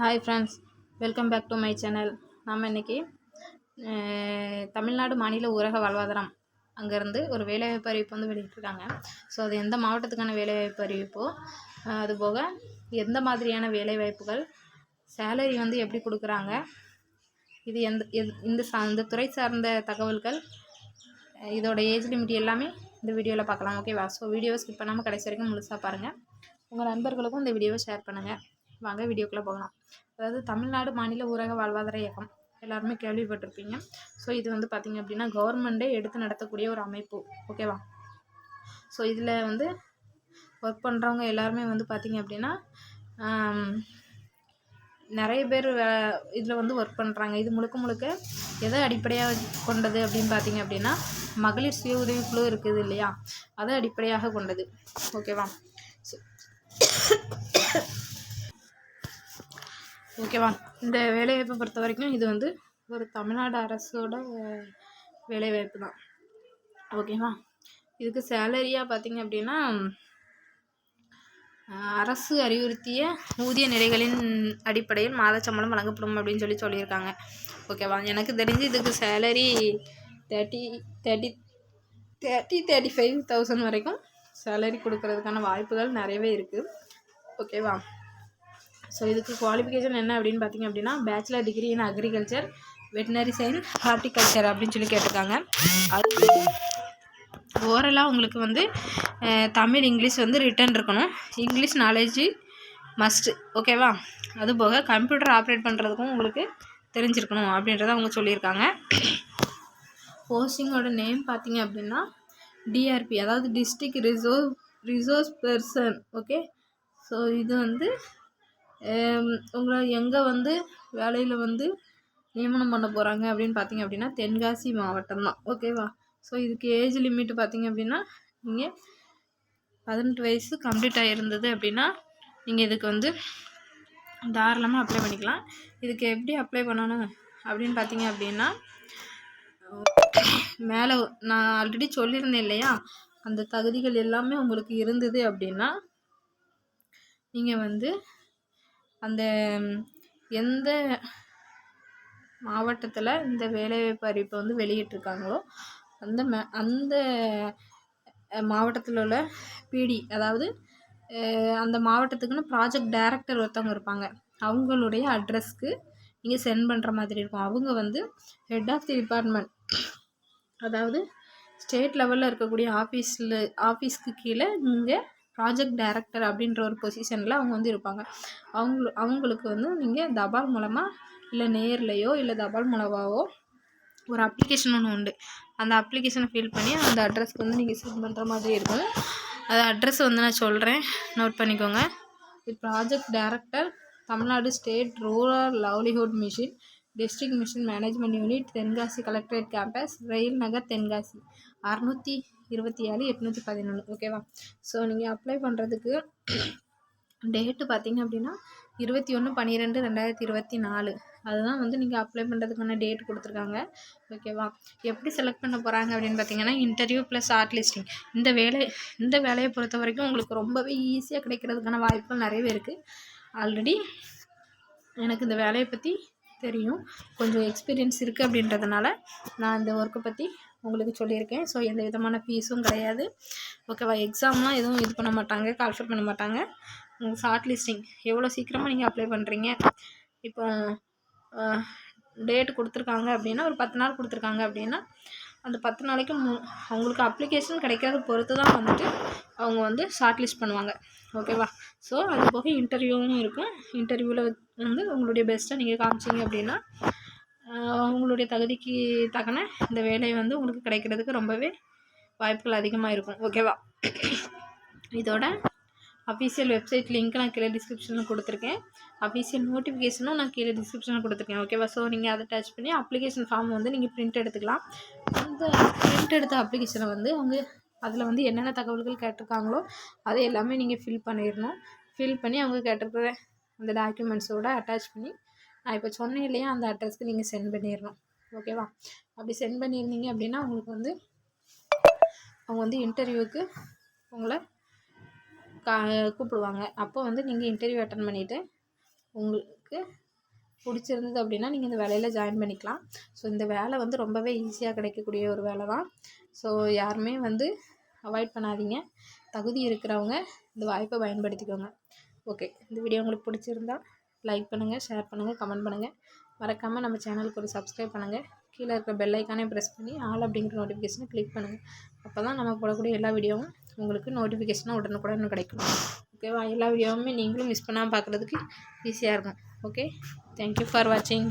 Hi friends, welcome back to my channel. நம்ம இன்றைக்கி தமிழ்நாடு மாநில ஊரக வாழ்வாதாரம் அங்கேருந்து ஒரு வேலைவாய்ப்பு அறிவிப்பு வந்து வெளியிட்டிருக்காங்க. ஸோ அது எந்த மாவட்டத்துக்கான வேலைவாய்ப்பு அறிவிப்போ, அதுபோக எந்த மாதிரியான வேலைவாய்ப்புகள், சேலரி வந்து எப்படி கொடுக்குறாங்க, இது இந்த துறை சார்ந்த தகவல்கள், இதோட ஏஜ் லிமிட் எல்லாமே இந்த வீடியோவில் பார்க்கலாம். ஓகேவா? ஸோ வீடியோவை ஸ்கிப் பண்ணாமல் கடைசி வரைக்கும் முழுசாக பாருங்கள். உங்கள் நண்பர்களுக்கும் இந்த வீடியோவை ஷேர் பண்ணுங்கள். வாங்க வீடியோக்குள்ளே போகலாம். அதாவது தமிழ்நாடு மாநில ஊரக வாழ்வாதார இயக்கம் எல்லாருமே கேள்விப்பட்டிருப்பீங்க. ஸோ இது வந்து பார்த்திங்க அப்படின்னா கவர்மெண்ட்டே எடுத்து நடத்தக்கூடிய ஒரு அமைப்பு. ஓகேவா? ஸோ இதில் வந்து ஒர்க் பண்ணுறவங்க எல்லாருமே வந்து பார்த்திங்க அப்படின்னா நிறைய பேர் இதில் வந்து ஒர்க் பண்ணுறாங்க. இது முழுக்க எதை அடிப்படையாக கொண்டது அப்படின்னு பார்த்திங்க அப்படின்னா மகளிர் சுய உதவி குழு இருக்குது இல்லையா, அதை அடிப்படையாக கொண்டது. ஓகேவா? ஓகேவா? இந்த வேலைவாய்ப்பை பொறுத்த வரைக்கும் இது வந்து ஒரு தமிழ்நாடு அரசோட வேலைவாய்ப்பு தான். ஓகேவா? இதுக்கு சேலரியாக பார்த்திங்க அப்படின்னா அரசு அறிவுறுத்திய ஊதிய நிலைகளின் அடிப்படையில் மாத சம்பளம் வழங்கப்படும் அப்படின்னு சொல்லியிருக்காங்க. ஓகேவா? எனக்கு தெரிஞ்சு இதுக்கு சேலரி 35,000 வரைக்கும் சேலரி கொடுக்கறதுக்கான வாய்ப்புகள் நிறையவே இருக்குது. ஓகேவா? ஸோ இதுக்கு குவாலிஃபிகேஷன் என்ன அப்படின்னு பார்த்திங்க அப்படின்னா bachelor degree in agriculture, veterinary science, horticulture அப்படின்னு சொல்லி கேட்டிருக்காங்க. அது ஓரலாக உங்களுக்கு வந்து தமிழ், இங்கிலீஷ் வந்து ரிட்டன் இருக்கணும். English knowledge must. ஓகேவா? அதுபோக கம்ப்யூட்டர் ஆப்ரேட் பண்ணுறதுக்கும் உங்களுக்கு தெரிஞ்சிருக்கணும் அப்படின்றத அவங்க சொல்லியிருக்காங்க. போஸ்டிங்கோட நேம் பார்த்திங்க அப்படின்னா டிஆர்பி, அதாவது district resource person. Okay? So இது வந்து உங்களை எங்கே வந்து வேலையில் வந்து நியமனம் பண்ண போகிறாங்க அப்படின்னு பார்த்திங்க அப்படின்னா தென்காசி மாவட்டம் தான். ஓகேவா? ஸோ இதுக்கு ஏஜ் லிமிட் பார்த்திங்க அப்படின்னா நீங்கள் 18 வயசு கம்ப்ளீட் ஆகிருந்தது அப்படின்னா நீங்கள் இதுக்கு வந்து தாராளமாக அப்ளை பண்ணிக்கலாம். இதுக்கு எப்படி அப்ளை பண்ணணும் அப்படின்னு பார்த்திங்க அப்படின்னா மேலே நான் ஆல்ரெடி சொல்லியிருந்தேன் இல்லையா, அந்த தகுதிகள் எல்லாமே உங்களுக்கு இருந்தது அப்படின்னா நீங்கள் வந்து அந்த எந்த மாவட்டத்தில் இந்த வேலைவாய்ப்பு அறிவிப்பை வந்து வெளியிட்டிருக்காங்களோ அந்த மாவட்டத்தில் உள்ள பிடி, அதாவது அந்த மாவட்டத்துக்குன்னு ப்ராஜெக்ட் டைரக்டர் ஒருத்தவங்க இருப்பாங்க. அவங்களுடைய அட்ரஸ்க்கு நீங்கள் சென்ட் பண்ணுற மாதிரி இருக்கும். அவங்க வந்து ஹெட் ஆஃப் தி டிபார்ட்மெண்ட், அதாவது ஸ்டேட் லெவலில் இருக்கக்கூடிய ஆஃபீஸ்க்கு கீழே இங்கே ப்ராஜெக்ட் டைரக்டர் அப்படின்ற ஒரு பொசிஷனில் அவங்க வந்து இருப்பாங்க. அவங்களுக்கு வந்து நீங்கள் தபால் மூலமாக இல்லை நேர்லையோ இல்லை தபால் மூலமாகவோ ஒரு அப்ளிகேஷன் ஒன்று உண்டு. அந்த அப்ளிகேஷனை ஃபில் பண்ணி அந்த அட்ரஸ்க்கு வந்து நீங்கள் சென்ட் பண்ணுற மாதிரி இருக்கும். அது அட்ரஸ் வந்து நான் சொல்கிறேன், நோட் பண்ணிக்கோங்க. Project director, Tamil Nadu state rural livelihood mission, district mission management unit, Tenkasi collectorate campus, Rail Nagar, Tenkasi, 627-811. ஓகேவா? ஸோ நீங்கள் அப்ளை பண்ணுறதுக்கு டேட்டு பார்த்திங்க அப்படின்னா 21/12/2024 அதுதான் வந்து நீங்கள் அப்ளை பண்ணுறதுக்கான டேட் கொடுத்துருக்காங்க. ஓகேவா? எப்படி செலக்ட் பண்ண போகிறாங்க அப்படின்னு பார்த்திங்கன்னா இன்டர்வியூ ப்ளஸ் ஷார்ட் லிஸ்டிங். இந்த வேலையை பொறுத்த வரைக்கும் உங்களுக்கு ரொம்பவே ஈஸியாக கிடைக்கிறதுக்கான வாய்ப்புகள் நிறையவே இருக்குது. ஆல்ரெடி எனக்கு இந்த வேலையை பற்றி தெரியும், கொஞ்சம் எக்ஸ்பீரியன்ஸ் இருக்குது அப்படின்றதுனால நான் இந்த ஒர்க்கை பற்றி உங்களுக்கு சொல்லியிருக்கேன். ஸோ எந்த விதமான ஃபீஸும் கிடையாது. ஓகேவா? எக்ஸாம்லாம் எதுவும் இது பண்ண மாட்டாங்க, கால்ஃபர் பண்ண மாட்டாங்க. ஷார்ட் லிஸ்டிங் எவ்வளோ சீக்கிரமாக நீங்கள் அப்ளை பண்ணுறீங்க, இப்போ டேட்டு கொடுத்துருக்காங்க அப்படின்னா ஒரு 10 நாள் கொடுத்துருக்காங்க அப்படின்னா அந்த 10 நாளைக்கு அவங்களுக்கு அப்ளிகேஷன் கிடைக்கிறத பொறுத்து தான் வந்துட்டு அவங்க வந்து ஷார்ட் லிஸ்ட் பண்ணுவாங்க. ஓகேவா? ஸோ அது போக இன்டர்வியூவும் இருக்கும். இன்டர்வியூவில் வந்து உங்களுடைய பெஸ்ட்டை நீங்கள் காமிச்சிங்க அப்படின்னா உங்களுடைய தகுதிக்கு தக்கன இந்த வேலை வந்து உங்களுக்கு கிடைக்கிறதுக்கு ரொம்பவே வாய்ப்புகள் அதிகமாக இருக்கும். ஓகேவா? இதோட அஃபீஷியல் வெப்சைட் லிங்க் நான் கீழே டிஸ்கிரிப்ஷனில் கொடுத்துருக்கேன். அஃபீஷியல் நோட்டிஃபிகேஷனும் நான் கீழே டிஸ்கிரிப்ஷனில் கொடுத்துருக்கேன். ஓகேவா? ஸோ நீங்கள் அதை டச் பண்ணி அப்ளிகேஷன் ஃபார்ம் வந்து நீங்கள் பிரிண்ட் எடுத்துக்கலாம். அந்த பிரிண்ட் எடுத்த அப்ளிகேஷனை வந்து அவங்க அதில் வந்து என்னென்ன தகவல்கள் கேட்டிருக்காங்களோ அதை எல்லாமே நீங்கள் ஃபில் பண்ணிடணும். ஃபில் பண்ணி அவங்க கேட்டிருக்கிற அந்த டாக்குமெண்ட்ஸோடு அட்டாச் பண்ணி நான் இப்போ சொன்னேன் இல்லையா, அந்த அட்ரஸ்க்கு நீங்கள் சென்ட் பண்ணிடணும். ஓகேவா? அப்படி சென்ட் பண்ணியிருந்தீங்க அப்படின்னா உங்களுக்கு வந்து அவங்க வந்து இன்டர்வியூவுக்கு உங்களை கூப்பிடுவாங்க. அப்போ வந்து நீங்கள் இன்டர்வியூ அட்டன் பண்ணிவிட்டு உங்களுக்கு உங்களுக்கு பிடிச்சிருந்தது அப்படின்னா நீங்கள் இந்த வேலையில் ஜாயின் பண்ணிக்கலாம். ஸோ இந்த வேலை வந்து ரொம்பவே ஈஸியாக கிடைக்கக்கூடிய ஒரு வேலை தான். ஸோ யாருமே வந்து அவாய்ட் பண்ணாதீங்க. தகுதி இருக்கிறவங்க இந்த வாய்ப்பை பயன்படுத்திக்கோங்க. ஓகே, இந்த வீடியோ உங்களுக்கு பிடிச்சிருந்தா லைக் பண்ணுங்கள், ஷேர் பண்ணுங்கள், கமெண்ட் பண்ணுங்கள். மறக்காமல் நம்ம சேனலுக்கு ஒரு சப்ஸ்கிரைப் பண்ணுங்கள். கீழே இருக்கிற பெல் ஐக்கானே ப்ரெஸ் பண்ணி ஆல் அப்படிங்கிற நோட்டிஃபிகேஷனை கிளிக் பண்ணுங்கள். அப்போ தான் நம்ம போடக்கூடிய எல்லா வீடியோவும் உங்களுக்கு நோட்டிஃபிகேஷனாக உடனுக்குடன் கிடைக்கும். ஓகேவா? எல்லா வீடியோவுமே நீங்களும் மிஸ் பண்ணாமல் பார்க்குறதுக்கு ஈஸியாக இருக்கும். ஓகே, தேங்க்யூ ஃபார் வாட்சிங்.